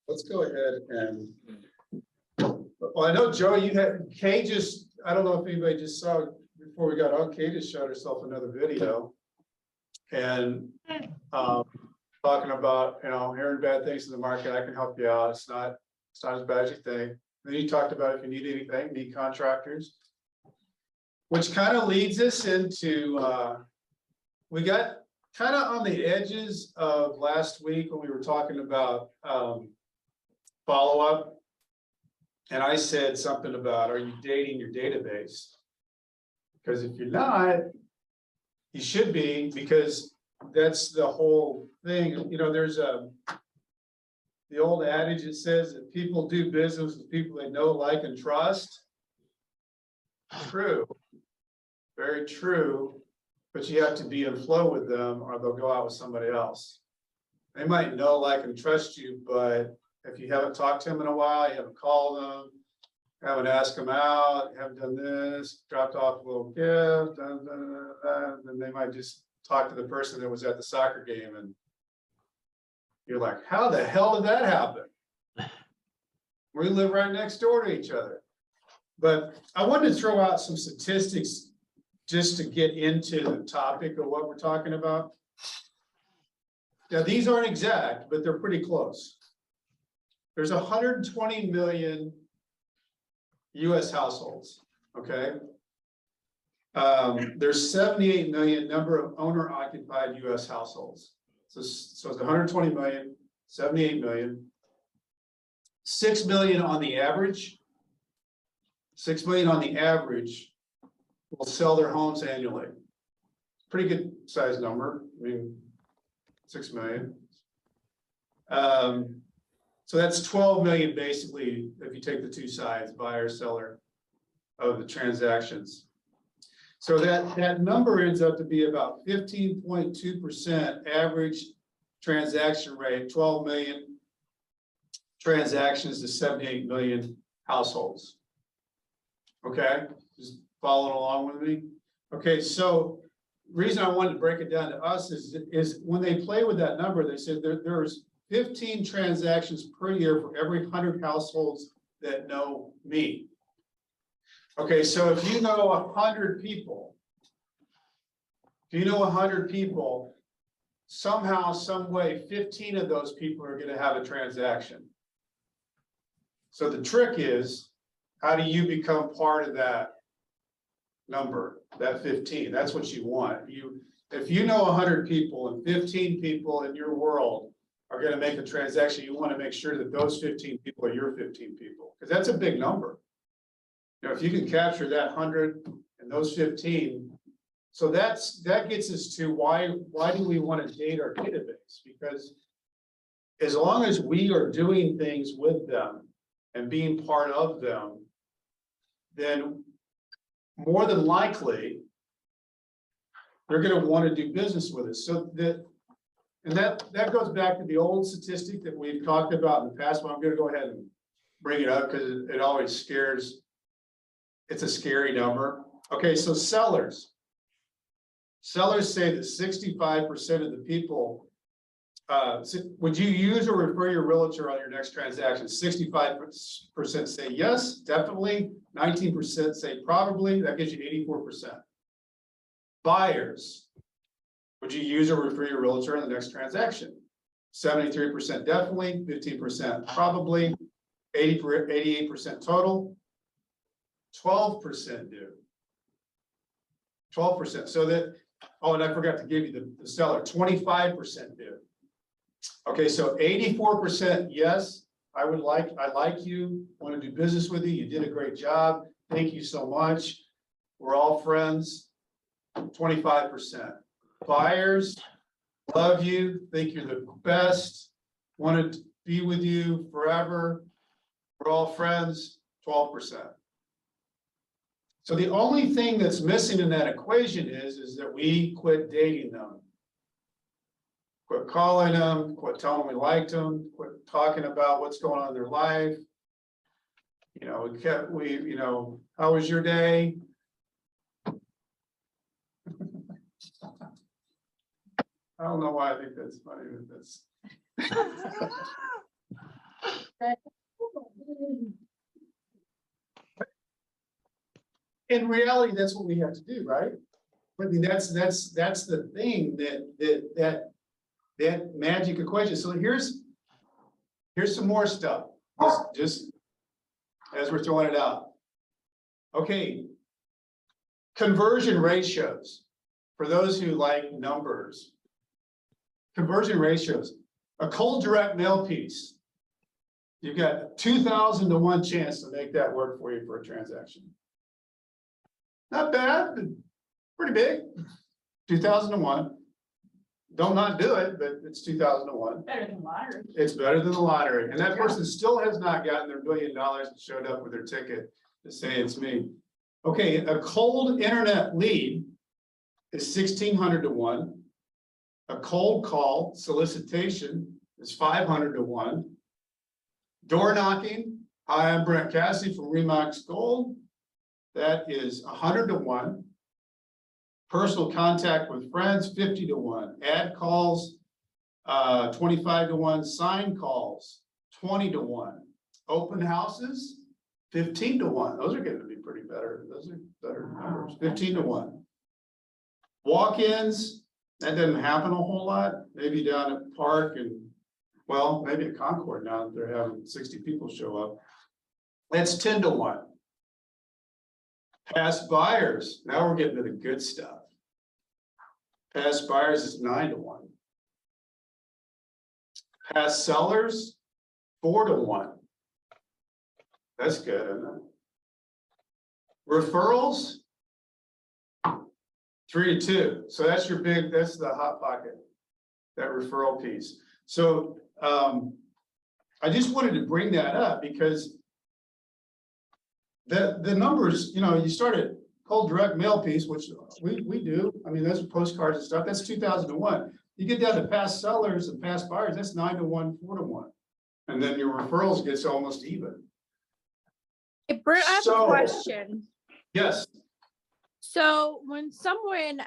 Let's go ahead and, well, I know Joe, you had, Kay just, I don't know if anybody just saw before we got on, Kay just showed herself another video. And talking about, hearing bad things in the market, I can help you out. It's not as bad as you think. Then you talked about if you need anything, need contractors. Which kind of leads us into, we got kind of on the edges of last week when we were talking about follow-up. And I said something about, are you dating your database? Because if you're not, you should be, because that's the whole thing. There's the old adage that says that people do business with people they know, like, and trust. True. Very true. But you have to be in flow with them or they'll go out with somebody else. They might know, like, and trust you, but if you haven't talked to them in a while, you haven't called them, haven't asked them out, haven't done this, dropped off a little gift, then they might just talk to the person that was at the soccer game and you're like, how the hell did that happen? We live right next door to each other. But I wanted to throw out some statistics just to get into the topic of what we're talking about. Now, these aren't exact, but they're pretty close. There's 120 million US households, okay? There's 78 million number of owner-occupied US households. So it's 120 million, 78 million. 6 million on the average. 6 million on the average will sell their homes annually. Pretty good size number. I mean, 6 million. So that's 12 million basically, if you take the two sides, buyer, seller of the transactions. So that number ends up to be about 15.2% average transaction rate, 12 million transactions to 78 million households. Okay, just following along with me. Okay, so the reason I wanted to break it down to us is when they play with that number, they said there's 15 transactions per year for every 100 households that know me. Okay, so if you know 100 people, somehow, some way, 15 of those people are going to have a transaction. So the trick is, how do you become part of that number, that 15? That's what you want. If you know 100 people and 15 people in your world are going to make a transaction, you want to make sure that those 15 people are your 15 people, because that's a big number. If you can capture that 100 and those 15, so that gets us to why do we want to date our database? Because as long as we are doing things with them and being part of them, then more than likely they're going to want to do business with us. So that goes back to the old statistic that we've talked about in the past, but I'm going to go ahead and bring it up because it always scares. It's a scary number. Okay, so sellers say that 65% of the people, would you use or refer your realtor on your next transaction? 65% say yes, definitely. 19% say probably. That gives you 84%. Buyers, would you use or refer your realtor on the next transaction? 73% definitely, 15% probably, 88% total. 12% do. 12%. So that, oh, and I forgot to give you the seller, 25% do. Okay, so 84% yes, I like you, want to do business with you, you did a great job, thank you so much, we're all friends. 25%. Buyers, love you, think you're the best, want to be with you forever, we're all friends. 12%. So the only thing that's missing in that equation is that we quit dating them. Quit calling them, quit telling them we liked them, quit talking about what's going on in their life. How was your day? I don't know why I think that's funny, but In reality, that's what we have to do, right? I mean, that's the thing that magic equation. So here's some more stuff, just as we're throwing it out. Okay. Conversion ratios, for those who like numbers. Conversion ratios, a cold direct mail piece. You've got 2,000 to 1 chance to make that work for you for a transaction. Not bad, but pretty big. 2,000 to 1. Don't not do it, but it's 2,000 to 1. Better than lottery. It's better than the lottery. And that person still has not gotten their $1 billion and showed up with their ticket to say it's me. Okay, a cold internet lead is 1,600 to 1. A cold call solicitation is 500 to 1. Door knocking, hi, I'm Brent Cassidy from Remax Gold. That is 100 to 1. Personal contact with friends, 50 to 1. Ad calls, 25 to 1. Sign calls, 20 to 1. Open houses, 15 to 1. Those are getting to be pretty better. Those are better numbers. 15 to 1. Walk-ins, that doesn't happen a whole lot. Maybe down at Park and, well, maybe at Concord now that they're having 60 people show up. That's 10 to 1. Past buyers, now we're getting to the good stuff. Past buyers is 9 to 1. Past sellers, 4 to 1. That's good, isn't it? Referrals, 3 to 2. So that's your big, that's the hot pocket, that referral piece. So I just wanted to bring that up because the numbers, you know, you started cold direct mail piece, which we do. I mean, those are postcards and stuff. That's 2,000 to 1. You get down to past sellers and past buyers, that's 9 to 1, 4 to 1. And then your referrals gets almost even. Hey, Brent, I have a question. Yes. So when someone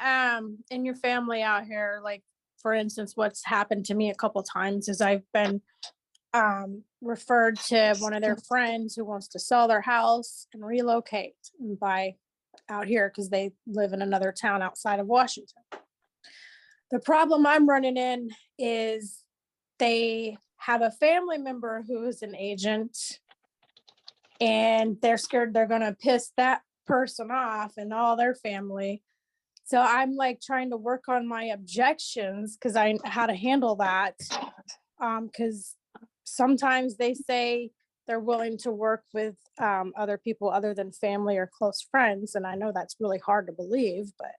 in your family out here, like for instance, what's happened to me a couple times is I've been referred to one of their friends who wants to sell their house and relocate and buy out here because they live in another town outside of Washington. The problem I'm running in is they have a family member who is an agent and they're scared they're going to piss that person off and all their family. So I'm like trying to work on my objections because I how to handle that. Because sometimes they say they're willing to work with other people other than family or close friends. And I know that's really hard to believe, but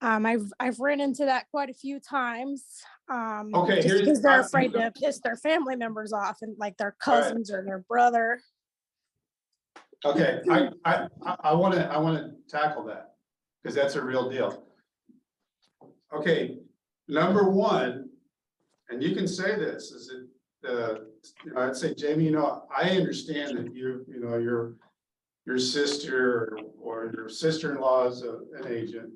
I've ran into that quite a few times. Okay, just because they're afraid to piss their family members off and like their cousins or their brother. Okay, I want to tackle that because that's a real deal. Okay, number one, and you can say this, is it, I'd say, Jamie, you know, I understand that your sister or your sister-in-law is an agent,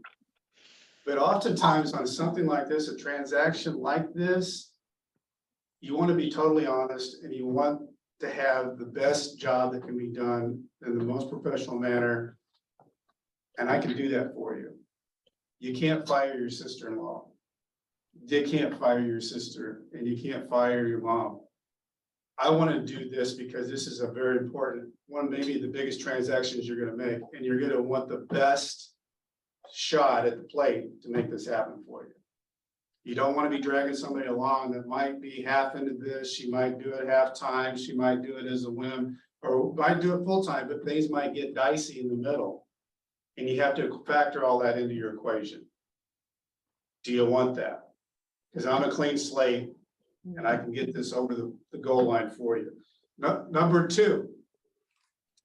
but oftentimes on something like this, a transaction like this, you want to be totally honest and you want to have the best job that can be done in the most professional manner. And I can do that for you. You can't fire your sister-in-law. You can't fire your sister and you can't fire your mom. I want to do this because this is a very important one, maybe the biggest transactions you're going to make, and you're going to want the best shot at the plate to make this happen for you. You don't want to be dragging somebody along that might be half into this. She might do it half time. She might do it as a whim or might do it full time, but things might get dicey in the middle. And you have to factor all that into your equation. Do you want that? Because I'm a clean slate and I can get this over the goal line for you. Number two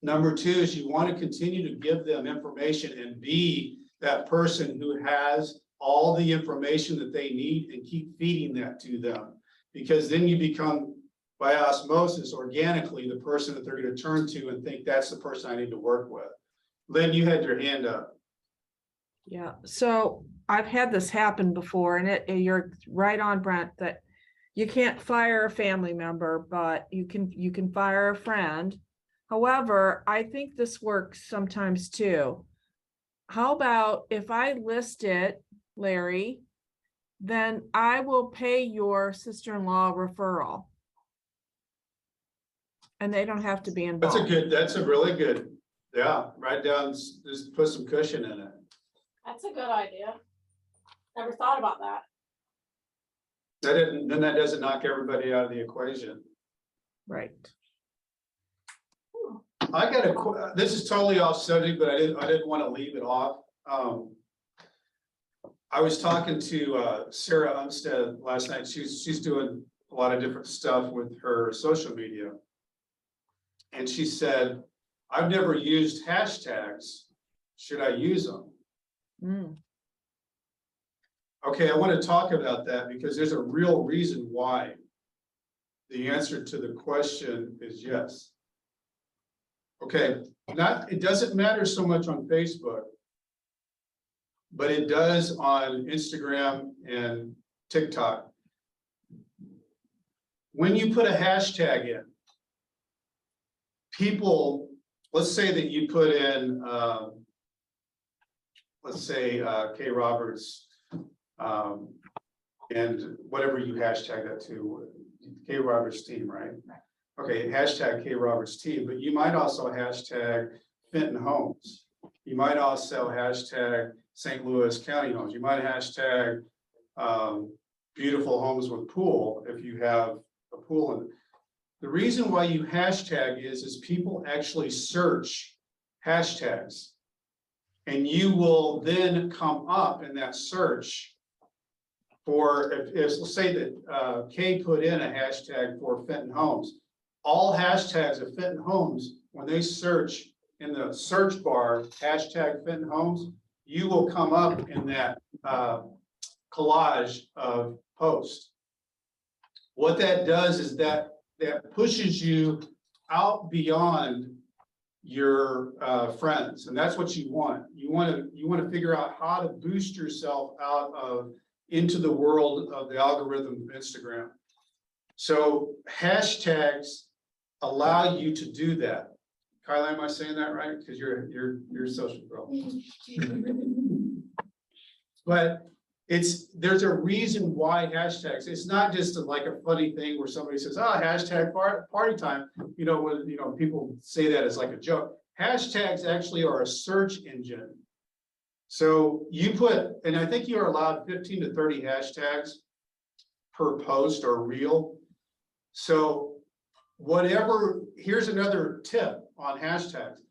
is you want to continue to give them information and be that person who has all the information that they need and keep feeding that to them, because then you become by osmosis organically the person that they're going to turn to and think that's the person I need to work with. Lynn, you had your hand up. Yeah, so I've had this happen before, and you're right on, Brent, that You can't fire a family member, but you can fire a friend. However, I think this works sometimes too. How about if I list it, Larry, then I will pay your sister-in-law referral. And they don't have to be involved. That's a really good, yeah, write down, just put some cushion in it. That's a good idea. Never thought about that. Then that doesn't knock everybody out of the equation. Right. I got this is totally off subject, but I didn't want to leave it off. I was talking to Sarah Umstead last night. She's doing a lot of different stuff with her social media. And she said, I've never used hashtags. Should I use them? Mm. Okay, I want to talk about that because there's a real reason why. The answer to the question is yes. Okay, it doesn't matter so much on Facebook, but it does on Instagram and TikTok. When you put a hashtag in, people, let's say that you put in, let's say K Roberts, and whatever you hashtag that to, K Roberts team, right? Okay, hashtag K Roberts team, but you might also hashtag Fenton Homes. You might also hashtag St. Louis County Homes. You might hashtag beautiful homes with pool if you have a pool in it. The reason why you hashtag is people actually search hashtags, and you will then come up in that search for, if let's say that Kay put in a hashtag for Fenton Homes, all hashtags of Fenton Homes, when they search in the search bar, hashtag Fenton Homes, you will come up in that collage of posts. What that does is that pushes you out beyond your friends, and that's what you want. You want to figure out how to boost yourself out of into the world of the algorithm of Instagram. So hashtags allow you to do that. Kyla, am I saying that right? Because you're a social girl. But there's a reason why hashtags. It's not just like a funny thing where somebody says, "Oh, hashtag party time." You know, when people say that as like a joke. Hashtags actually are a search engine. So you put, and I think you are allowed 15 to 30 hashtags per post or reel. So here's another tip on hashtags.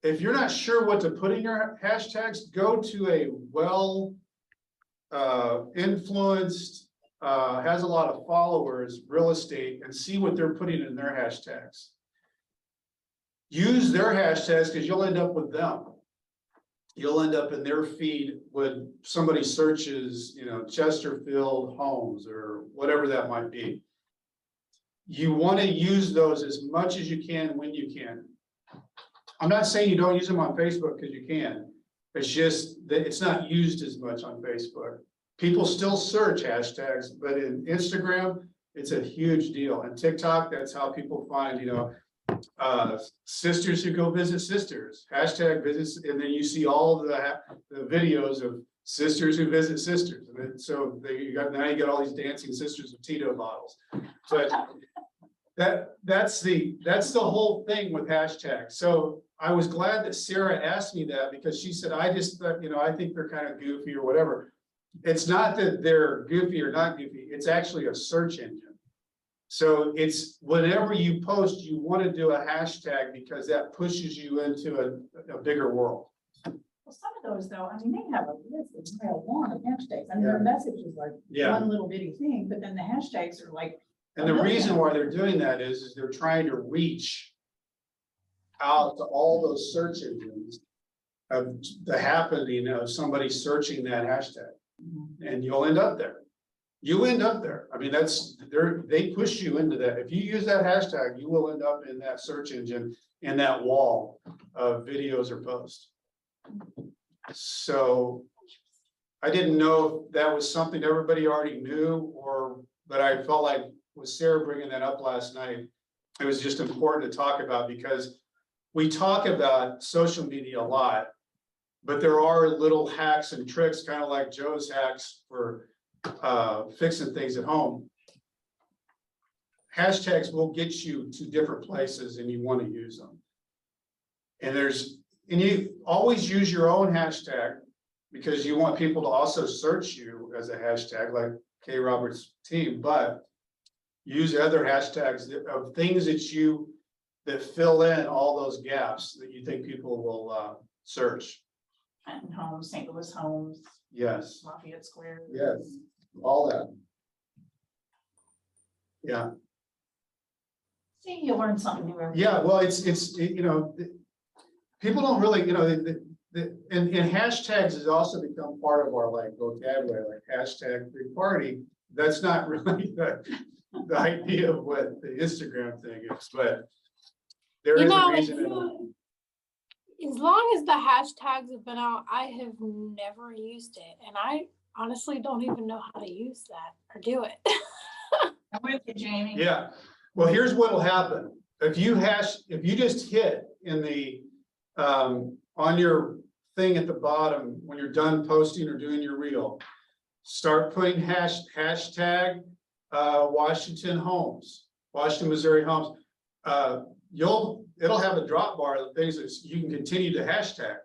If you're not sure what to put in your hashtags, go to a influenced, has a lot of followers, real estate, and see what they're putting in their hashtags. Use their hashtags because you'll end up with them. You'll end up in their feed when somebody searches, Chesterfield homes or whatever that might be. You want to use those as much as you can when you can. I'm not saying you don't use them on Facebook because you can. It's just that it's not used as much on Facebook. People still search hashtags, but in Instagram, it's a huge deal. And TikTok, that's how people find, sisters who go visit sisters, hashtag visits. And then you see all the videos of sisters who visit sisters. And then, so now you got all these dancing sisters with Tito bottles. But that's the whole thing with hashtags. So I was glad that Sarah asked me that because she said, I just thought, I think they're kind of goofy or whatever. It's not that they're goofy or not goofy. It's actually a search engine. So it's whenever you post, you want to do a hashtag because that pushes you into a bigger world. Well, some of those though, I mean, they have a list that's real long of hashtags. I mean, their message is like one little bitty thing, but then the hashtags are like. And the reason why they're doing that is they're trying to reach out to all those search engines of the happening of somebody searching that hashtag. And you'll end up there. You end up there. I mean, they push you into that. If you use that hashtag, you will end up in that search engine in that wall of videos or posts. So I didn't know if that was something everybody already knew, or but I felt like with Sarah bringing that up last night, it was just important to talk about because we talk about social media a lot, but there are little hacks and tricks, kind of like Joe's hacks for fixing things at home. Hashtags will get you to different places and you want to use them. And you always use your own hashtag because you want people to also search you as a hashtag like K Roberts team, but use other hashtags of things that fill in all those gaps that you think people will search. Trenton Homes, St. Louis Homes, Yes, Lafayette Square. yes, all that. Yeah. See, you learn something new every. Yeah, well, people don't really, and hashtags has also become part of our like vocabulary, like hashtag free party. That's not really the idea of what the Instagram thing is, but there is a reason. As long as the hashtags have been out, I have never used it, and I honestly don't even know how to use that or do it. I'm with you, Jamie. Yeah, well, here's what'll happen. If you just hit in the, on your thing at the bottom, when you're done posting or doing your reel, start putting hashtag Washington Homes, Washington, Missouri Homes. It'll have a drop bar of things that you can continue to hashtag.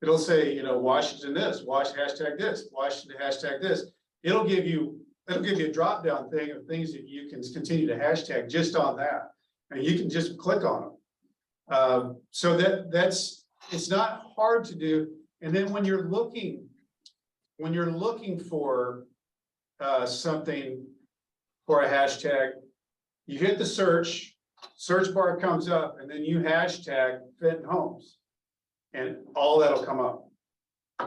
It'll say, Washington this, hashtag this, Washington hashtag this. It'll give you a drop down thing of things that you can continue to hashtag just on that. And you can just click on them. So it's not hard to do. And then when you're looking for something for a hashtag, you hit the search bar comes up, and then you hashtag Fenton Homes, and all that'll come up.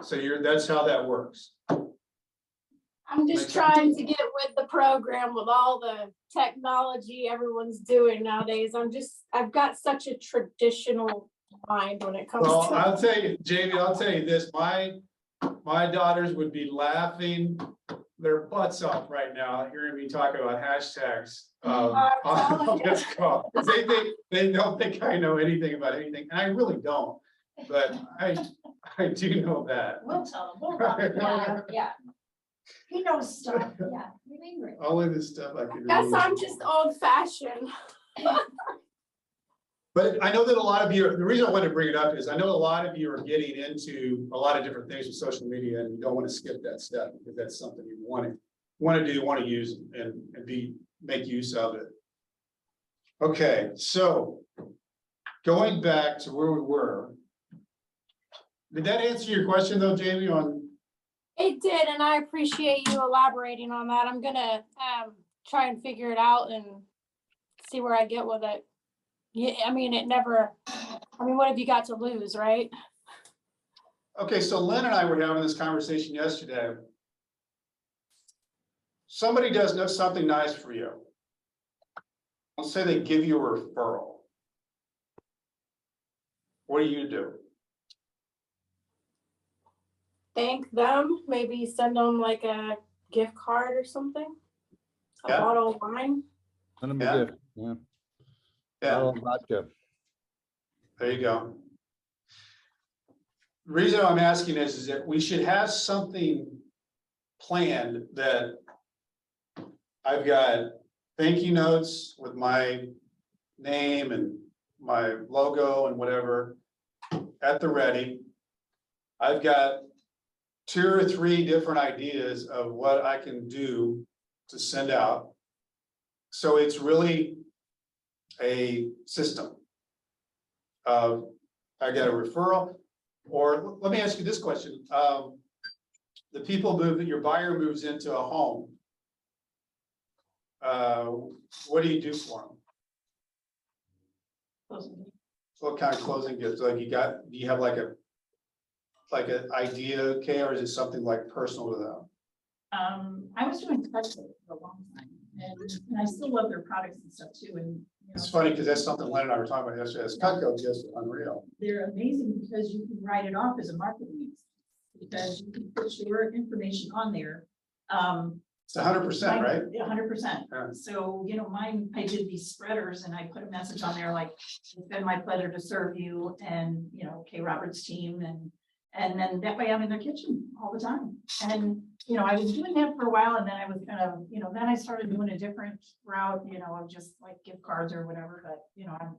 So that's how that works. I'm just trying to get with the program with all the technology everyone's doing nowadays. I've got such a traditional mind when it comes Well, to. I'll tell you, Jamie, I'll tell you this, my daughters would be laughing their butts off right now, hearing me talk about hashtags. On this call. They don't think I know anything about anything, and I really don't, but I do know that. We'll tell them. Yeah. He knows stuff. Yeah. Only the stuff I can Guess read. I'm just old fashioned. But I know that a lot of you, the reason I wanted to bring it up is I know a lot of you are getting into a lot of different things with social media and you don't want to skip that step because that's something you want to use and make use of it. Okay, so going back to where we were, did that answer your question though, Jamie, on? It did, and I appreciate you elaborating on that. I'm gonna try and figure it out and see where I get with it. Yeah, what have you got to lose, right? Okay, so Lynn and I were having this conversation yesterday. Somebody does know something nice for you. Let's say they give you a referral. What do you do? Thank them, maybe send them like a gift card or something. A Yeah. bottle of wine. Send them Yeah. a gift, yeah. Yeah, Bottle of vodka. there you go. The reason I'm asking is that we should have something planned that I've got thank you notes with my name and my logo and whatever at the ready. I've got 2 or 3 different ideas of what I can do to send out. So it's really a system. I got a referral, or let me ask you this question. The people your buyer moves into a home. What do you do for them? What kind of closing gifts? Like do you have like an idea, okay, or is it something like personal to them? I was doing Cutco for a long time, and I still love their products and stuff too, and. It's funny because that's something Len and I were talking about yesterday. Cutco is just unreal. They're amazing because you can write it off as a marketing expense, because you can put your information on there. It's 100%, right? 100%. Yeah. So, mine, I did these spreaders and I put a message on there like, it's been my pleasure to serve you and, Kay Roberts' team and then that way I'm in their kitchen all the time. And, I was doing that for a while and then I was gonna, then I started doing a different route, of just like gift cards or whatever, but,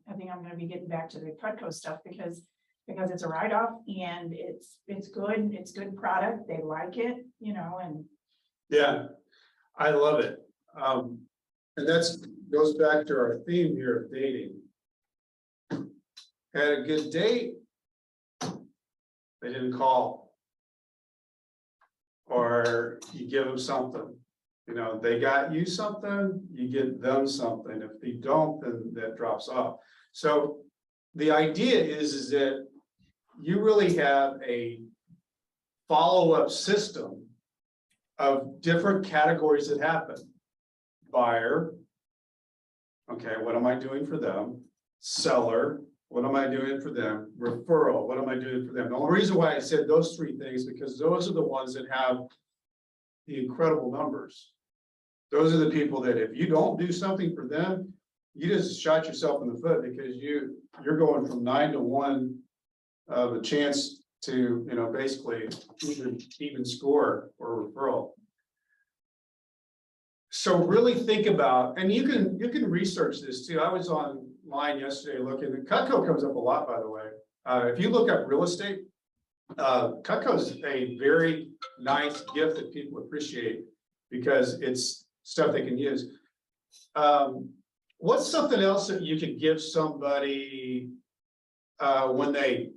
I think I'm gonna be getting back to the Cutco stuff because it's a write-off and it's good product. They like it, and Yeah, I love it. And that's goes back to our theme here of dating. Had a good date. They didn't call. Or you give them something. They got you something, you get them something. If they don't, then that drops off. So the idea is that you really have a follow-up system of different categories that happen. Buyer. Okay, what am I doing for them? Seller, what am I doing for them? Referral, what am I doing for them? The only reason why I said those three things, because those are the ones that have the incredible numbers. Those are the people that if you don't do something for them, you just shot yourself in the foot because you're going from 9 to 1 of a chance to, basically even score or referral. So really think about, and you can research this too. I was online yesterday looking, and Cutco comes up a lot, by the way. If you look up real estate, Cutco is a very nice gift that people appreciate because it's stuff they can use. What's something else that you could give somebody when they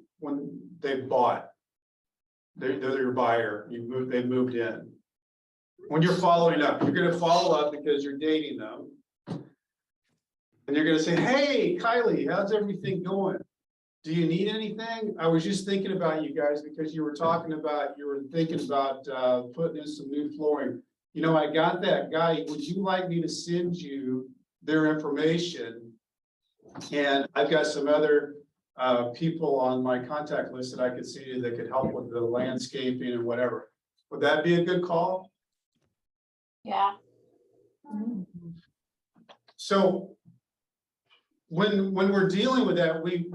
bought? They're your buyer. They moved in. When you're following up, you're going to follow up because you're dating them. And you're going to say, hey, Kylie, how's everything going? Do you need anything? I was just thinking about you guys because you were thinking about putting in some new flooring. I got that guy. Would you like me to send you their information? And I've got some other people on my contact list that I could see you that could help with the landscaping and whatever. Would that be a good call? Yeah. So when we're dealing with that, we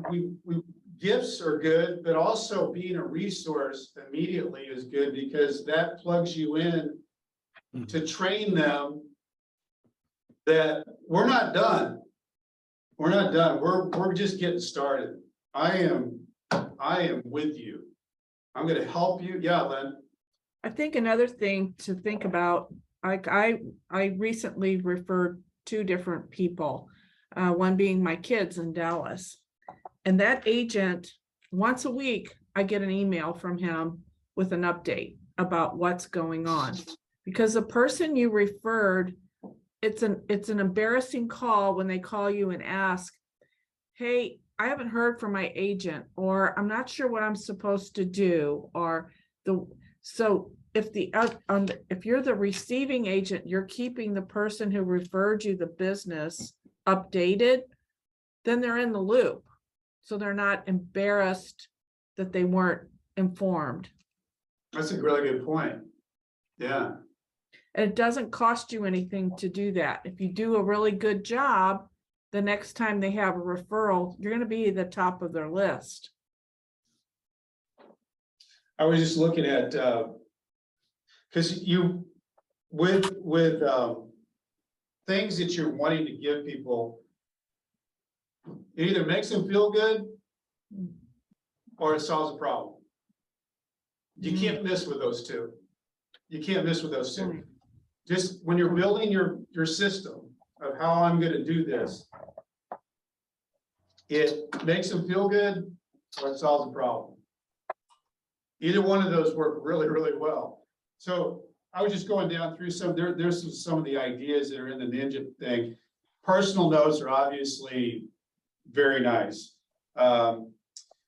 gifts are good, but also being a resource immediately is good because that plugs you in to train them that we're not done. We're not done. We're just getting started. I am with you. I'm going to help you. Yeah, Len. I think another thing to think about, I recently referred 2 different people, one being my kids in Dallas. And that agent, once a week, I get an email from him with an update about what's going on. Because the person you referred, it's an embarrassing call when they call you and ask, hey, I haven't heard from my agent, or I'm not sure what I'm supposed to do, or so if you're the receiving agent, you're keeping the person who referred you the business updated, then they're in the loop. So they're not embarrassed that they weren't informed. That's a really good point. Yeah. And it doesn't cost you anything to do that. If you do a really good job, the next time they have a referral, you're going to be at the top of their list. I was just looking at, because with things that you're wanting to give people, it either makes them feel good or it solves a problem. You can't miss with those two. You can't miss with those two. Just when you're building your system of how I'm going to do this, it makes them feel good or it solves a problem. Either one of those work really, really well. So I was just going down through there's some of the ideas that are in the Ninja thing. Personal notes are obviously very nice.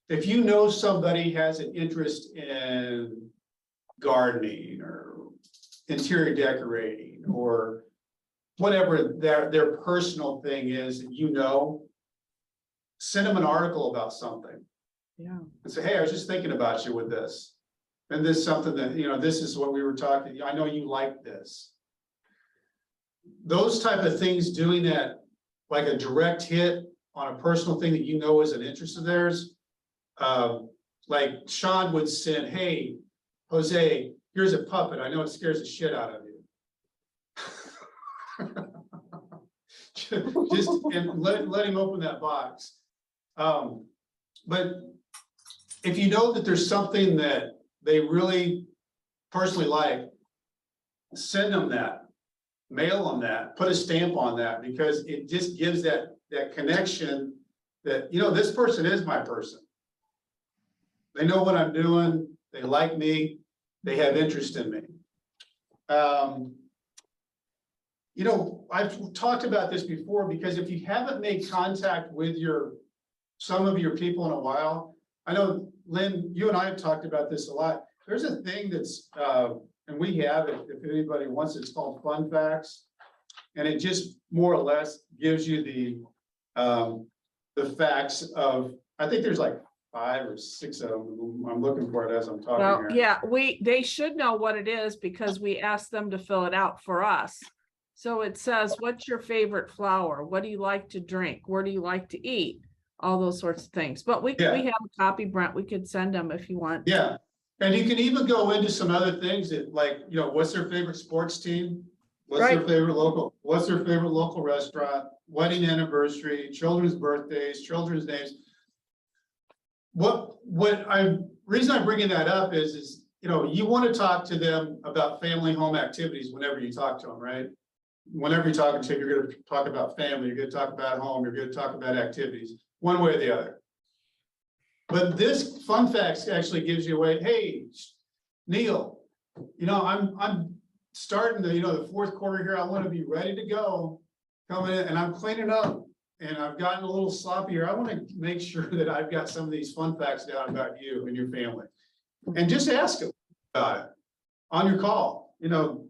If you know somebody has an interest in gardening or interior decorating or whatever their personal thing is, that send them an article about something. Yeah. And say, hey, I was just thinking about you with this. And this is something that, this is what we were talking. I know you like this. those type of things, doing that, like a direct hit on a personal thing that you know is an interest of theirs. Like Sean would send, hey, Jose, here's a puppet. I know it scares the shit out of you. Just and let him open that box. But if you know that there's something that they really personally like, send them that, mail them that, put a stamp on that, because it just gives that connection that, you know, this person is my person. They know what I'm doing. They like me. They have interest in me. You know, I've talked about this before, because if you haven't made contact with some of your people in a while, I know, Lynn, you and I have talked about this a lot. There's a thing that's, and we have it, if anybody wants, it's called Fun Facts. And it just more or less gives you the facts of, I think there's like 5 or 6 of them. I'm looking for it as I'm talking Well, here. yeah, they should know what it is, because we asked them to fill it out for us. So it says, what's your favorite flower? What do you like to drink? Where do you like to eat? All those sorts of things. But we have a copy, Brent. We could send them if you want. Yeah. And you can even go into some other things that, like, you know, what's their favorite sports team? What's their favorite local restaurant, wedding anniversary, children's birthdays, children's names. Reason I'm bringing that up is, you know, you want to talk to them about family home activities whenever you talk to them, right? Whenever you're talking to them, you're going to talk about family, you're going to talk about home, you're going to talk about activities, one way or the other. But this Fun Facts actually gives you a way. Hey, Neil, you know, I'm starting the, you know, the 4th quarter here. I want to be ready to go, coming in, and I'm cleaning up, and I've gotten a little sloppy here. I want to make sure that I've got some of these fun facts down about you and your family, and just ask them about it on your call. You know,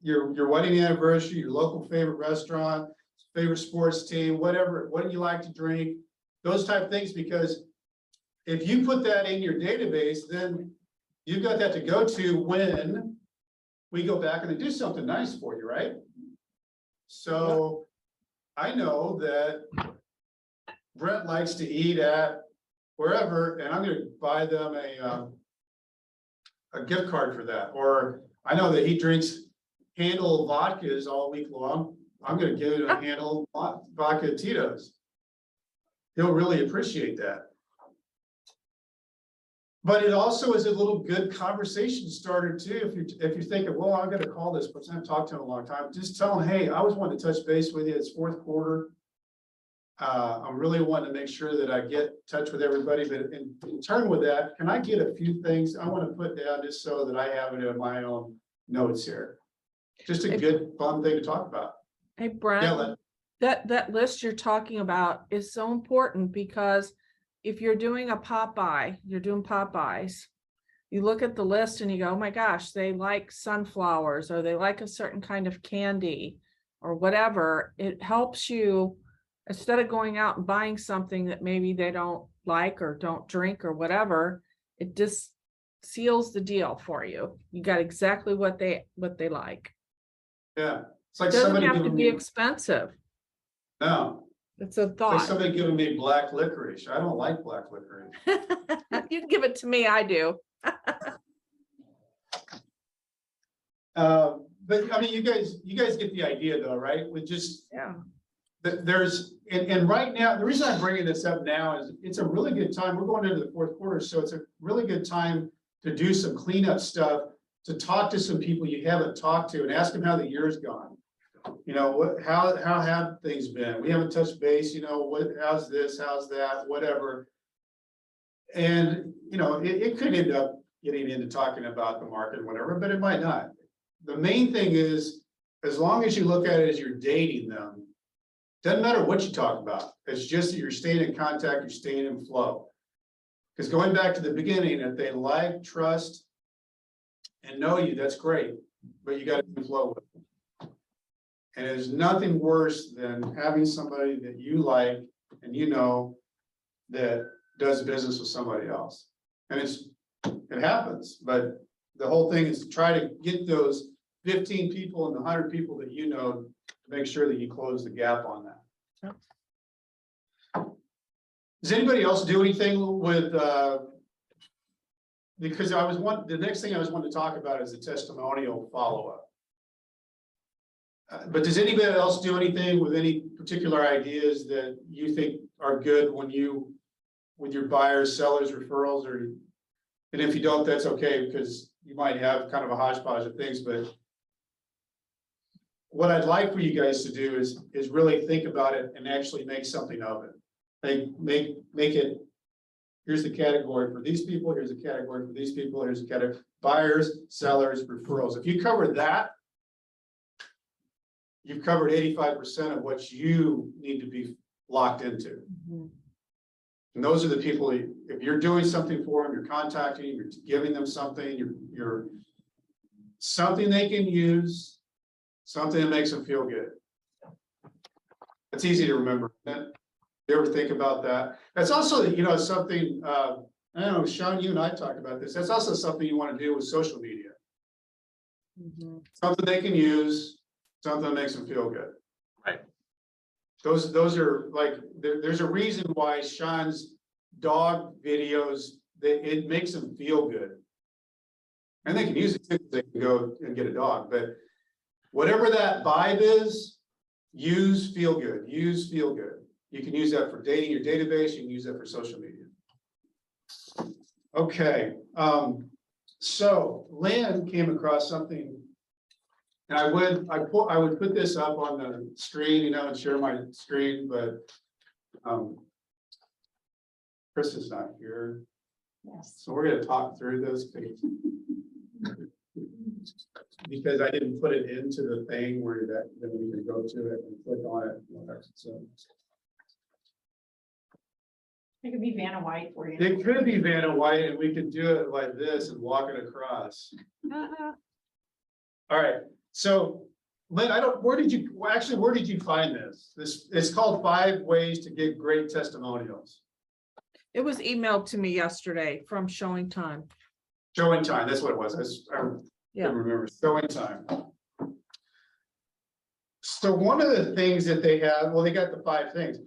your wedding anniversary, your local favorite restaurant, favorite sports team, whatever. What do you like to drink? Those type of things, because if you put that in your database, then you've got that to go to when we go back and they do something nice for you, right? So I know that Brent likes to eat at wherever, and I'm going to buy them a gift card for that. Or I know that he drinks Handle vodkas all week long. I'm going to give him a Handle vodka Tito's. He'll really appreciate that. But it also is a little good conversation starter too. If you're thinking, well, I'm going to call this person, I've talked to him a long time. Just tell him, hey, I always wanted to touch base with you. It's 4th quarter. I'm really wanting to make sure that I get in touch with everybody. But in turn with that, can I get a few things I want to put down just so that I have it in my own notes here? Just a good, fun thing to talk about. Hey, Brent, that list you're talking about is so important, because if you're doing a Popeye, you're doing Popeyes, you look at the list and you go, oh my gosh, they like sunflowers, or they like a certain kind of candy or whatever. It helps you, instead of going out and buying something that maybe they don't like or don't drink or whatever, it just seals the deal for you. You got exactly what they like. Yeah. It's like It doesn't somebody have to giving be me, expensive. no, It's a it's like thought. somebody giving me black licorice. I don't like black licorice. You can give it to me, I do. But I mean, you guys get the idea though, right? With just, there's, and right now, the reason I'm bringing this up now is it's a really good time. We're going into the 4th quarter. So it's a really good time to do some cleanup stuff, to talk to some people you haven't talked to and ask them how the year's gone. You know, how have things been? We haven't touched base, you know, how's this, how's that, whatever. And, you know, it could end up getting into talking about the market or whatever, but it might not. The main thing is, as long as you look at it as you're dating them, doesn't matter what you talk about. It's just that you're staying in contact, you're staying in flow. Because going back to the beginning, if they like, trust, and know you, that's great, but you got to be in flow with them. And there's nothing worse than having somebody that you like and you know that does business with somebody else. And it happens, but the whole thing is to try to get those 15 people and the 100 people that you know make sure that you close the gap on that. Yep. Does anybody else do anything with, because the next thing I was wanting to talk about is the testimonial follow-up. But does anybody else do anything with any particular ideas that you think are good with your buyers, sellers, referrals, and if you don't, that's okay, because you might have kind of a hodgepodge of things, but what I'd like for you guys to do is really think about it and actually make something of it. Make it, here's the category for these people, here's a category for these people, here's a category, buyers, sellers, referrals. If you cover that, you've covered 85% of what you need to be locked into. Mhm. And those are the people, if you're doing something for them, you're contacting, you're giving them something, you're something they can use, something that makes them feel good. It's easy to remember. You ever think about that? That's also, something, I don't know, Sean, you and I talked about this. That's also something you want to do with social media. Mhm. Something they can use, something that makes them feel good. Right. Those are like, there's a reason why Sean's dog videos, it makes them feel good. And they can use it too, they can go and get a dog, but whatever that vibe is, use feel good. You can use that for dating your database, you can use that for social media. Okay, so Lynn came across something. And I would put this up on the screen, and share my screen, but Chris is not here. Yes. So we're gonna talk through this because I didn't put it into the thing where then we can go to it and click on it. So It could be Vanna White for you. it could be Vanna White, and we could do it like this and walk it across. Uh-huh. All right. So, Lynn, where did you find this? It's called 5 Ways to Get Great Testimonials. It was emailed to me yesterday from Showing Time. Showing Time, that's what it was. I Yeah. couldn't remember. Showing Time. So one of the things that they have, well, they got the 5 things.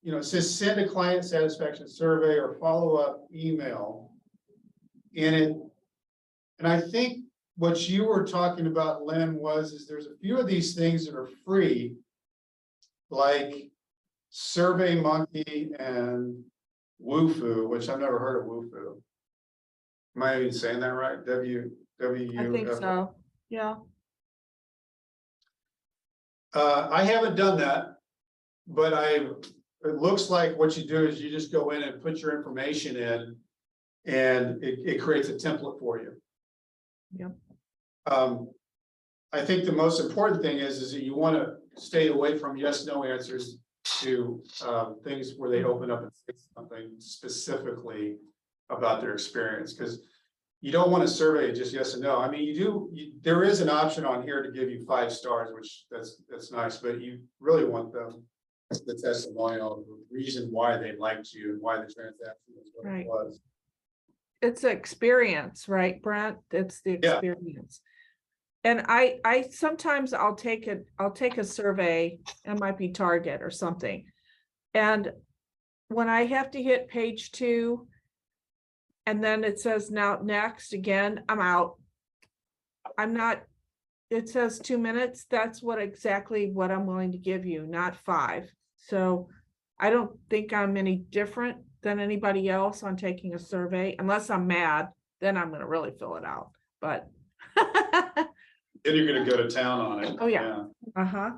It says send a client satisfaction survey or follow-up email. And I think what you were talking about, Lynn, is there's a few of these things that are free, like Survey Monkey and Woofu, which I've never heard of Woofu. Am I even saying that right? I think so. Yeah. I haven't done that, but it looks like what you do is you just go in and put your information in, and it creates a template for you. Yep. I think the most important thing is that you want to stay away from yes/no answers to things where they open up and say something specifically about their experience, because you don't want to survey just yes and no. I mean, there is an option on here to give you 5 stars, which that's nice, but you really want the testimonial, the reason why they liked you and why the transaction was what Right. it was. It's experience, right, Brent? It's the Yeah. experience. And I sometimes I'll take a survey, it might be Target or something. And when I have to hit page 2, and then it says now next again, I'm out. I'm not, it says 2 minutes. That's exactly what I'm willing to give you, not 5. So I don't think I'm any different than anybody else on taking a survey, unless I'm mad, then I'm gonna really fill it out, but. Then you're gonna go to town on it. Oh, yeah. Uh-huh.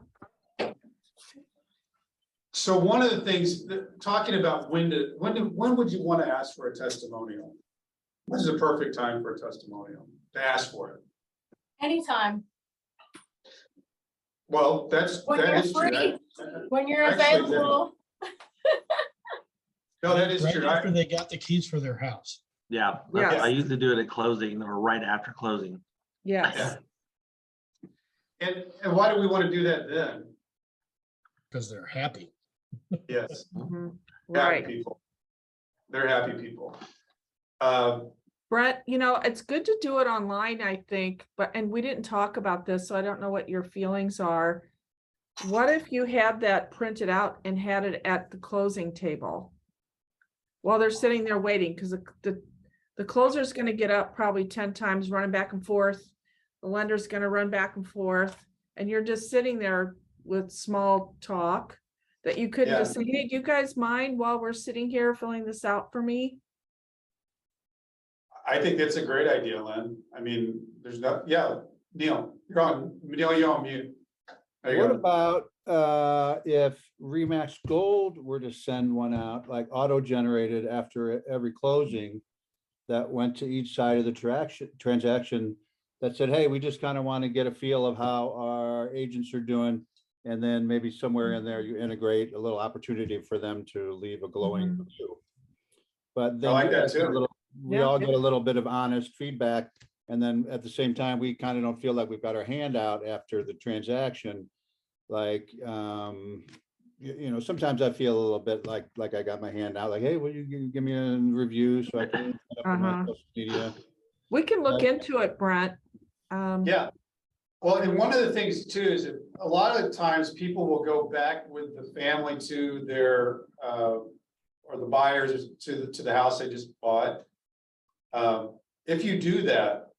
So one of the things talking about when would you want to ask for a testimonial? When is the perfect time for a testimonial to ask for it? Anytime, Well, that is true. free. When you're Actually, available. No, that is Right true. after they got the keys for their house, Yeah, Yes. I usually do it at closing or right after closing. Yes. And why do we want to do that then? because they're happy. Yes, Mhm. happy Right. people. They're happy people. Brent, it's good to do it online, I think, and we didn't talk about this, so I don't know what your feelings are. what if you had that printed out and had it at the closing table? While they're sitting there waiting, because the closer's gonna get up probably 10 times running back and forth. The lender's gonna run back and forth, and you're just sitting there with small talk that you couldn't just say, hey, do you guys mind while we're sitting here filling this out for me? I think that's a great idea, Lynn. I mean, there's no, yeah, Neil, Neil, you're on mute. There you What go. about if Remax Gold were to send one out, like auto-generated after every closing that went to each side of the transaction that said, hey, we just kind of want to get a feel of how our agents are doing. And then maybe somewhere in there, you integrate a little opportunity for them to leave a glowing Mhm. review. But I then like you that guys get a too. little- we Yeah. all get a little bit of honest feedback. And then at the same time, we kind of don't feel like we've got our hand out after the transaction. Like, you know, sometimes I feel a little bit like I got my hand out, like, hey, will you give me a review so I can put up on my Uh-huh. social media? We can look Right. into it, Brent. Yeah. Well, and one of the things too is that a lot of the times people will go back with the family to their, or the buyers to the house they just bought. If you do that,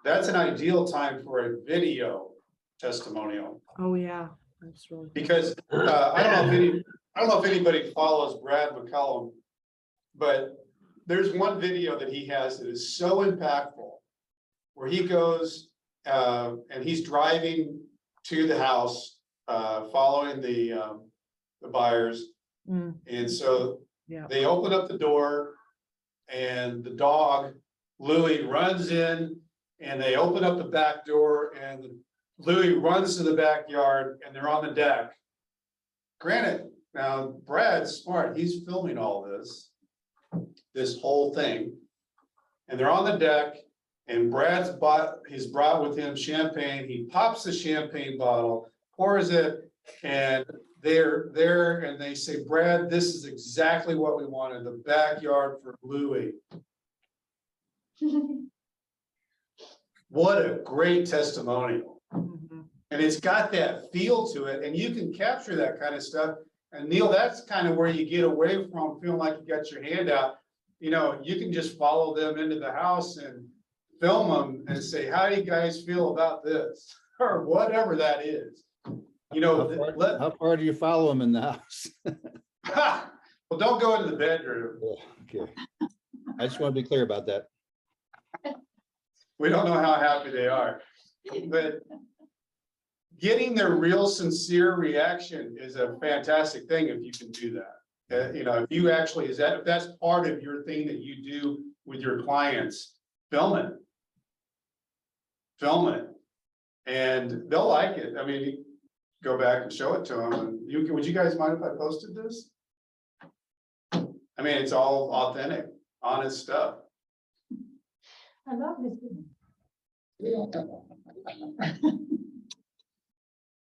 that's an ideal time for a video testimonial. Oh, yeah, that's really. Because I don't know if anybody follows Brad McCollum, but there's one video that he has that is so impactful, where he goes and he's driving to the house, following the buyers, Mm, and so yeah. they open up the door, and the dog Louis runs in, and they open up the back door, and Louis runs to the backyard, and they're on the deck. Granted, now Brad's smart, he's filming all this whole thing. And they're on the deck, and he's brought with him champagne, he pops the champagne bottle, pours it, and they're there, and they say, Brad, this is exactly what we wanted, the backyard for Louis. What a great testimonial. Mhm. And it's got that feel to it, and you can capture that kind of stuff. And Neil, that's kind of where you get away from feeling like you got your hand out. You know, you can just follow them into the house and film them and say, how do you guys feel about this? Or whatever that is. You know, How far do you follow them in the house? well, don't go into the bedroom. Okay. I just want to be clear about that. We don't know how happy they are, but getting their real sincere reaction is a fantastic thing if you can do that. You know, if you actually, if that's part of your thing that you do with your clients, film it. Film it. And they'll like it. I mean, you go back and show it to them. And would you guys mind if I posted this? I mean, it's all authentic, honest stuff. I love this.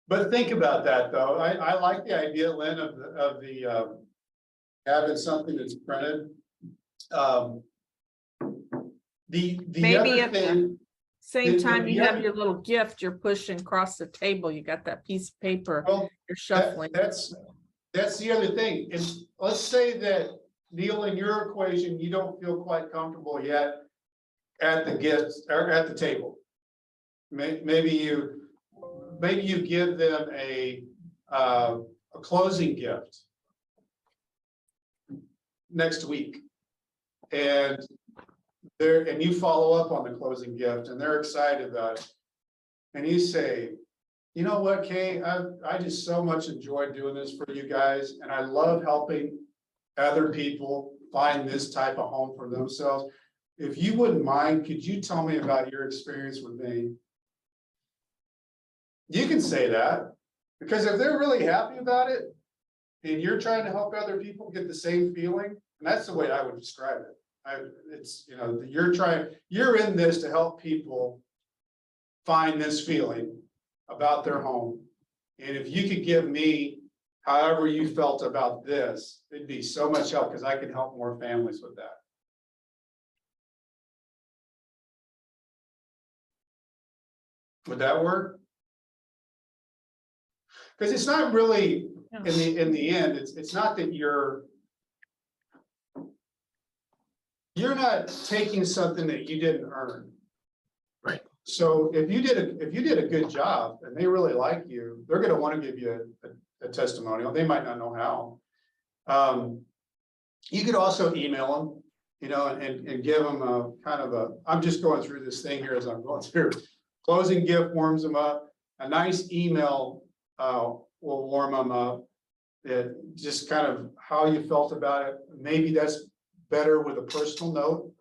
But think about that, though. I like the idea, Lynn, of the having something that's printed. The Maybe other at the thing, same The- time you the have other- your little gift, you're pushing across the table, you got that piece of paper, well, you're shuffling. that's the other thing. Is let's say that Neil, in your equation, you don't feel quite comfortable yet at the gifts or at the table. Maybe you give them a closing gift next week. And you follow up on the closing gift and they're excited about it. And you say, you know what, Kay, I just so much enjoyed doing this for you guys, and I love helping other people find this type of home for themselves. If you wouldn't mind, could you tell me about your experience with me? You can say that, because if they're really happy about it, and you're trying to help other people get the same feeling, and that's the way I would describe it. It's, you know, you're in this to help people find this feeling about their home. And if you could give me however you felt about this, it'd be so much help, because I can help more families with that. Would that work? Because it's not really, Yeah. in the end, it's not that you're not taking something that you didn't earn. Right. So if you did a good job and they really like you, they're gonna want to give you a testimonial. They might not know how. You could also email them, you know, and give them a kind of a, I'm just going through this thing here as I'm going through. Closing gift warms them up. A nice email will warm them up. It just kind of how you felt about it. Maybe that's better with a personal note.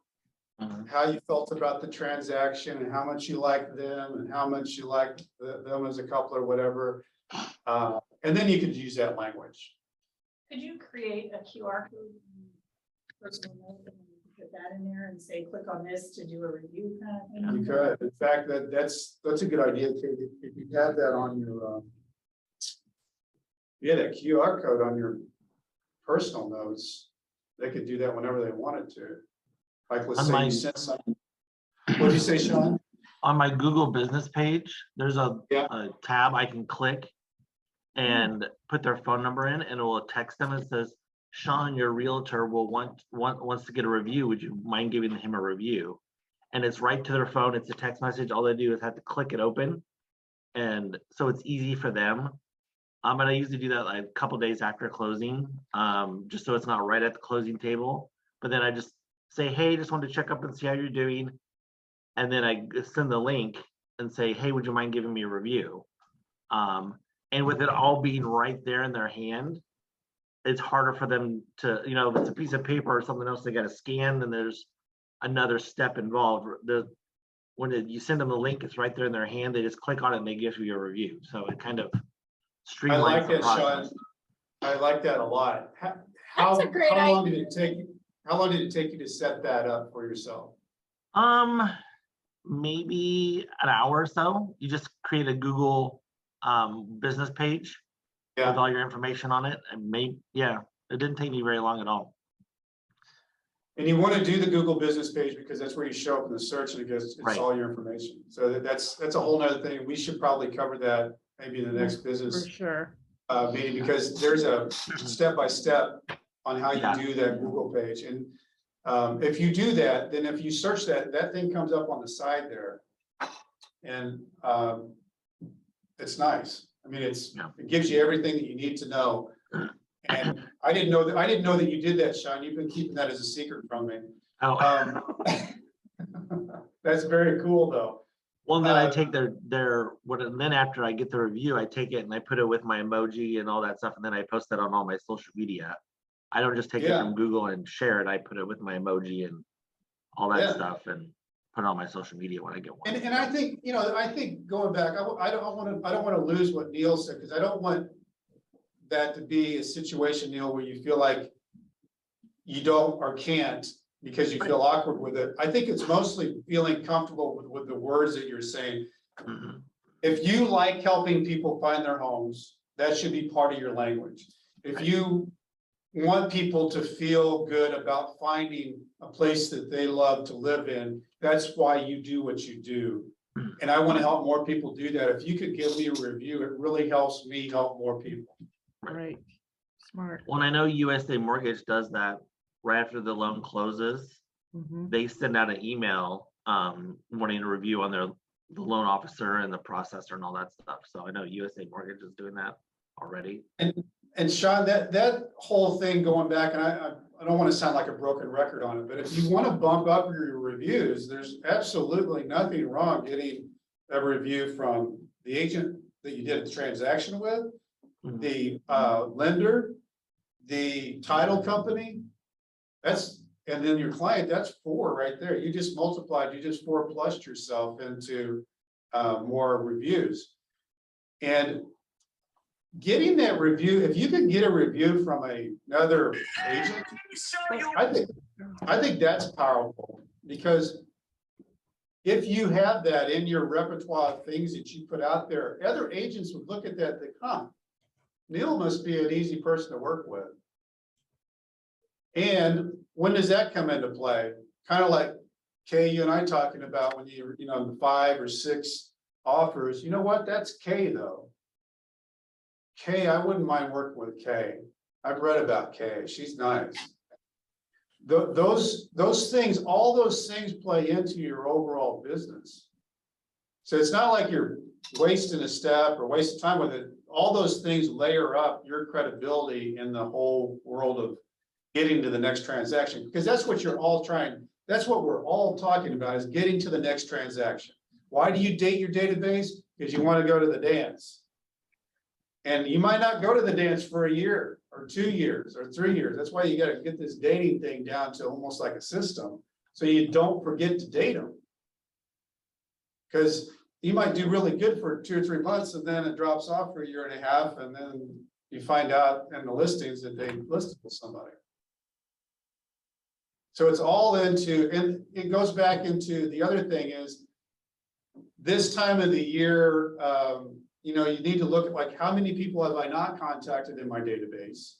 How you felt about the transaction and how much you liked them and how much you liked them as a couple or whatever. And then you could use that language. Could you create a QR code? Personal note, and you could put that in there and say, click on this to do a review kind of thing? You could. In fact, that's a good idea too. If you have that on your, that QR code on your personal notes, they could do that whenever they wanted to. Like, let's On say my- you sent something. What'd you say, Sean? On my Google business page, there's a Yeah. tab I can click and put their phone number in, and it will text them and says, Sean, your realtor wants to get a review. Would you mind giving him a review? And it's right to their phone. It's a text message. All they do is have to click it open. And so it's easy for them. But I usually do that like a couple days after closing, just so it's not right at the closing table. But then I just say, hey, just wanted to check up and see how you're doing. And then I send the link and say, hey, would you mind giving me a review? And with it all being right there in their hand, it's harder for them to, you know, if it's a piece of paper or something else, they got to scan, and there's another step involved. When you send them the link, it's right there in their hand. They just click on it and they give you a review. So it kind of I streamlines like the that, Sean. process. I like that a lot. That's a great how long did it take you? How long did it take you to set that up for yourself? Maybe an hour or so. You just create a Google business page with Yeah. all your information on it, and it didn't take me very long at all. And you want to do the Google business page because that's where you show up in the search and it's Right. all your information. So that's a whole nother thing. We should probably cover that maybe in the next For business sure. meeting, because there's a step-by-step on how you Yeah. do that Google page. And if you do that, then if you search that thing comes up on the side there. And it's nice. I mean, it gives you everything that you need to know. And I didn't know that you did that, Sean. You've been keeping that as a secret from me. Oh, That's very cool, though. well, then I take and then after I get the review, I take it and I put it with my emoji and all that stuff, and then I post that on all my social media. I don't just take it from Google and share it. I put it with my emoji and all that stuff and put it on my social media when I get one. And I think, going back, I don't want to lose what Neil said, because I don't want that to be a situation, Neil, where you feel like you don't or can't because you feel awkward with it. I think it's mostly feeling comfortable with the words that you're saying. Mhm. If you like helping people find their homes, that should be part of your language. If you want people to feel good about finding a place that they love to live in, that's why you do what you do. And I want to help more people do that. If you could give me a review, it really helps me help more people. Right. Smart. Well, and I know USA Mortgage does that right after the loan closes. Mhm. They send out an email wanting a review on the loan officer and the processor and all that stuff. So I know USA Mortgage is doing that already. And Sean, that whole thing going back, and I don't want to sound like a broken record on it, but if you want to bump up your reviews, there's absolutely nothing wrong getting a review from the agent that you did the transaction with, Mhm. the lender, the title company. And then your client, that's 4 right there. You just 4+ yourself into more reviews. And getting that review, if you can get a review from another agent, I think that's powerful, because if you have that in your repertoire of things that you put out there, other agents would look at that and think, huh, Neil must be an easy person to work with. And when does that come into play? Kind of like Kay, you and I talking about when the 5 or 6 offers. You know what? That's Kay, though. Kay, I wouldn't mind working with Kay. I've read about Kay. She's nice. Those things, all those things play into your overall business. So it's not like you're wasting a step or wasting time with it. All those things layer up your credibility in the whole world of getting to the next transaction, because that's what you're all trying, that's what we're all talking about, is getting to the next transaction. Why do you date your database? Because you want to go to the dance. And you might not go to the dance for a year or 2 years or 3 years. That's why you got to get this dating thing down to almost like a system, so you don't forget to date them. Because you might do really good for 2 or 3 months, and then it drops off for a year and a half, and then you find out in the listings that they listed with somebody. So it's all into, and it goes back into the other thing is this time of the year, you know, you need to look at like, how many people have I not contacted in my database?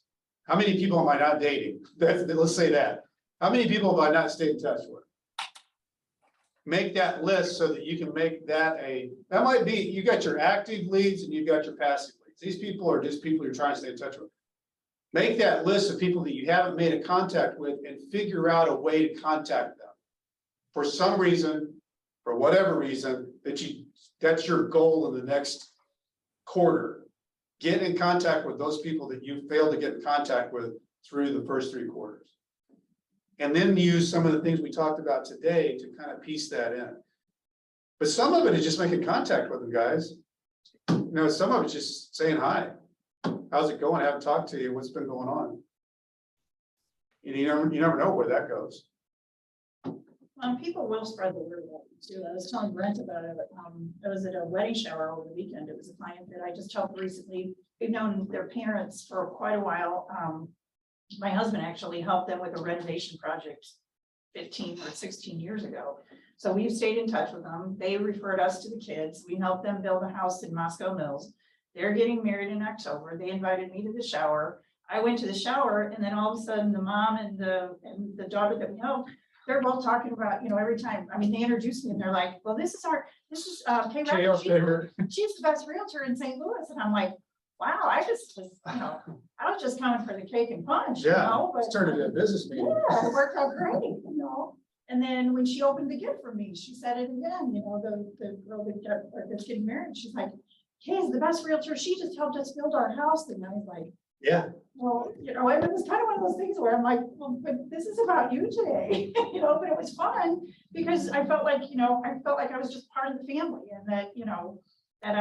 How many people am I not dating? Let's say that. How many people have I not stayed in touch with? Make that list so that you can make that that might be, you got your active leads and you've got your passive leads. These people are just people you're trying to stay in touch with. Make that list of people that you haven't made a contact with and figure out a way to contact them. For some reason, for whatever reason, that's your goal in the next quarter. Get in contact with those people that you failed to get in contact with through the first 3 quarters. And then use some of the things we talked about today to kind of piece that in. But some of it is just making contact with them, guys. You know, some of it's just saying hi. How's it going? I haven't talked to you. What's been going on? You never know where that goes. People will spread the word about it too. I was telling Brent about it. I was at a wedding shower over the weekend. It was a client that I just helped recently. We've known their parents for quite a while. My husband actually helped them with a renovation project 15 or 16 years ago. So we've stayed in touch with them. They referred us to the kids. We helped them build a house in Moscow Mills. They're getting married in October. They invited me to the shower. I went to the shower, and then all of a sudden the mom and the daughter that we helped, they're both talking about, you know, every time. I mean, they introduced me and they're like, well, this is Kay Rabbit. She's the best realtor in St. Louis. And I'm like, wow, I was just coming for the cake and punch, you know, but it's turned into a business meeting. yeah, it worked out great, you know. And then when she opened the gift for me, she said it again, you know, the girl that's getting married, she's like, Kay's the best realtor. She just helped us build our house. And I was like, Yeah. well, you know, it was kind of one of those things where I'm like, well, but this is about you today, you know, but it was fun because I felt like, you know, I was just part of the family, and that, you know, that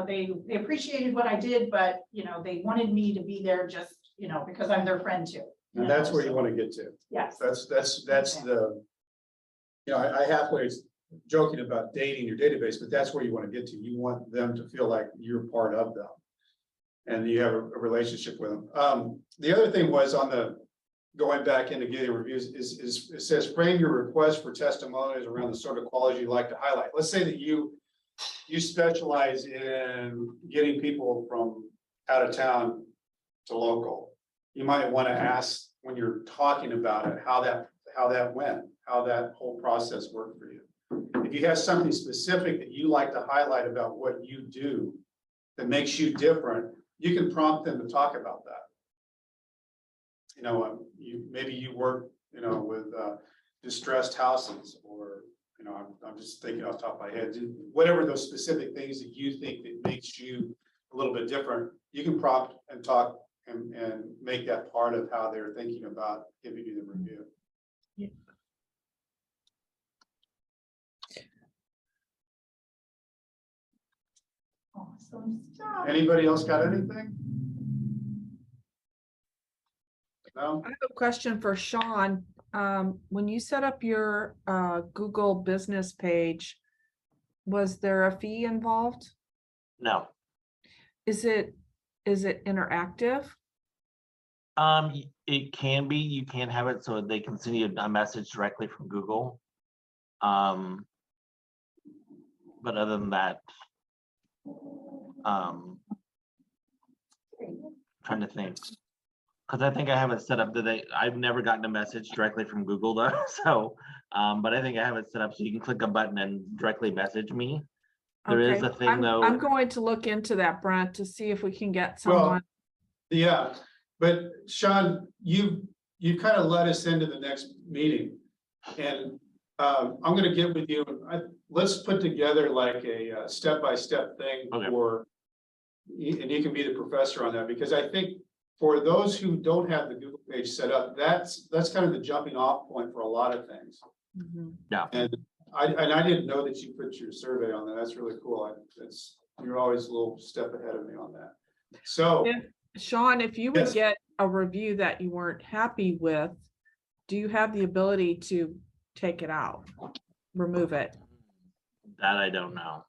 they appreciated what I did, but, you know, they wanted me to be there just, you know, because I'm their friend too. And that's where you want to get to. Yes. That's the, you know, I halfway joking about dating your database, but that's where you want to get to. You want them to feel like you're part of them and you have a relationship with them. The other thing was on the going back into getting reviews is it says frame your request for testimonials around the sort of qualities you like to highlight. Let's say that you specialize in getting people from out of town to local. You might want to ask when you're talking about it, how that went, how that whole process worked for you. If you have something specific that you like to highlight about what you do that makes you different, you can prompt them to talk about that. You know, maybe you work, you know, with distressed houses, or, you know, I'm just thinking off the top of my head, whatever those specific things that you think that makes you a little bit different, you can prompt and talk and make that part of how they're thinking about giving you the review. Yeah. Awesome stuff. Anybody else got anything? No? I have a question for Sean. When you set up your Google business page, was there a fee involved? No. Is it interactive? It can be. You can have it so they can send you a message directly from Google. But other than that, trying to think, because I think I have it set up that I've never gotten a message directly from Google though. So, but I think I have it set up so you can click a button and directly message me. There is Okay, a thing, I'm though. going to look into that, Brent, to see if we can get Well, someone. Yeah, but Sean, you kind of led us into the next meeting. And I'm gonna get with you, let's put together like a step-by-step thing Okay. for. And you can be the professor on that, because I think for those who don't have the Google page set up, that's kind of the jumping off point for a lot of things. Mhm. And I didn't know that you put your survey on there. That's really cool. You're always a little step ahead of me on that. So. If- Sean, if you would Yes. get a review that you weren't happy with, do you have the ability to take it out, remove it? That I don't know.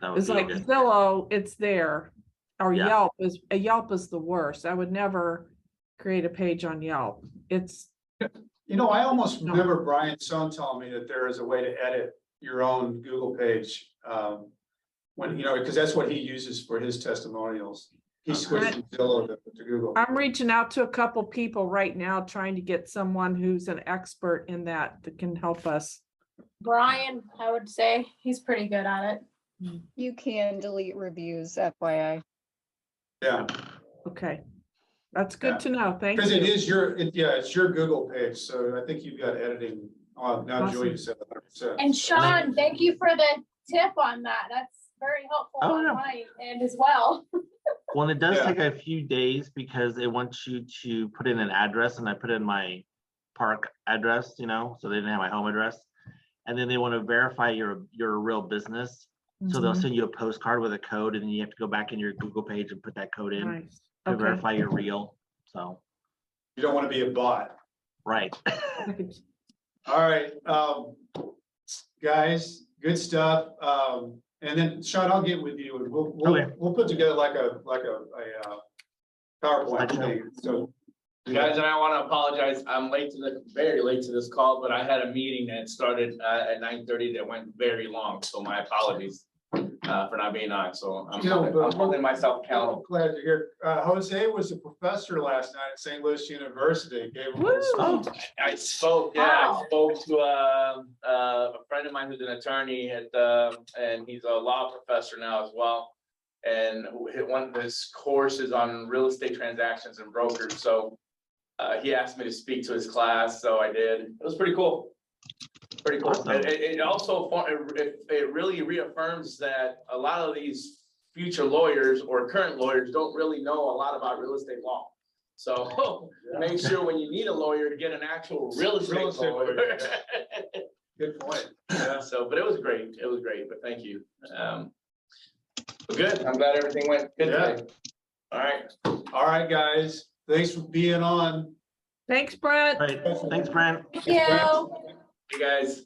That would It's be a like good- Zillow, it's there. Or Yeah. Yelp is the worst. I would never create a page on Yelp. It's, I almost remember Brian Sohn telling me that there is a way to edit your own Google page. When, because that's what he uses for his testimonials. He switched from Zillow to Google. I'm reaching out to a couple people right now, trying to get someone who's an expert in that can help us. Brian, I would say he's pretty good at it. You can delete reviews, FYI. Yeah, Okay. That's good Yeah. to know. Thank because it you. is it's your Google page. So I think you've got editing on. Now Awesome. Julia said 100%. And Sean, thank you for the tip on that. That's very helpful Oh, on yeah. my end as well. Well, it does Yeah. take a few days because it wants you to put in an address, and I put in my park address, so they didn't have my home address. And then they want to verify you're a real business. So they'll Mhm. send you a postcard with a code, and then you have to go back in your Google page and put that code in Nice. to Okay. verify you're real. So, You don't want to be a bot. right. All right, guys, good stuff. And then Sean, I'll get with you and Okay. we'll put together like a PowerPoint Slideshow. thing. So. Guys, and I want to apologize. I'm very late to this call, but I had a meeting that started at 9:30 that went very long. So my apologies for not being on. So I'm holding myself I'm accountable. glad to hear. Jose was a professor last night at St. Louis University. Gave him a Woo! little speech. I spoke to a friend of mine who's an attorney and he's a law professor now as well. And one of his courses on real estate transactions and brokers. So he asked me to speak to his class, so I did. It was pretty cool. Pretty cool. Awesome. It also it really reaffirms that a lot of these future lawyers or current lawyers don't really know a lot about real estate law. So make sure when you need a lawyer to get an actual real estate lawyer. Good point. Yeah, but it was great. It was great, but thank you. Good. I'm glad everything went good Yeah. today. All right. All right, guys. Thanks for being on. Thanks, Brent. Right. Thanks, Brent. Thank you. You guys.